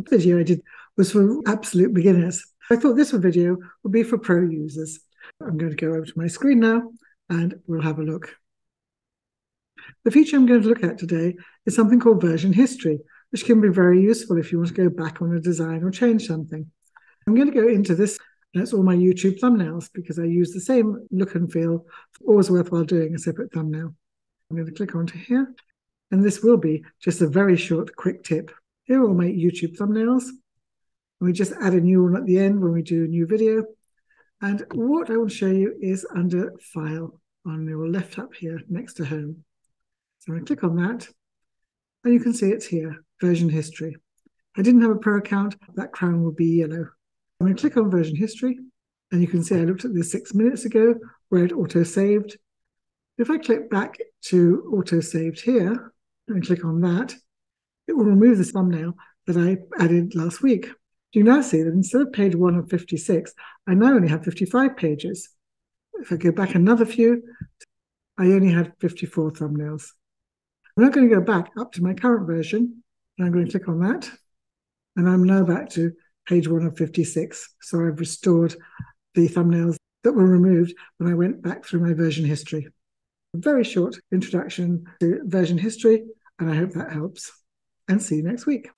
video I did was for absolute beginners. I thought this video would be for pro users. I'm going to go over to my screen now and we'll have a look. The feature I'm going to look at today is something called version history, which can be very useful if you want to go back on a design or change something. I'm going to go into this, and it's all my YouTube thumbnails because I use the same look and feel. Always worthwhile doing a separate thumbnail. I'm going to click onto here, and this will be just a very short, quick tip. Here are all my YouTube thumbnails. And we just add a new one at the end when we do a new video. And what I want to show you is under File on your left up here next to Home. So I'm going to click on that, and you can see it's here, version history. If I didn't have a Pro account, that crown would be yellow. I'm going to click on version history, and you can see I looked at this 6 minutes ago where it auto-saved. If I click back to auto-saved here and click on that, it will remove the thumbnail that I added last week. You now see that instead of page 1 of 56, I now only have 55 pages. If I go back another few, I only had 54 thumbnails. I'm now going to go back up to my current version, and I'm going to click on that, and I'm now back to page 1 of 56. So I've restored the thumbnails that were removed when I went back through my version history. A very short introduction to version history, and I hope that helps. And see you next week.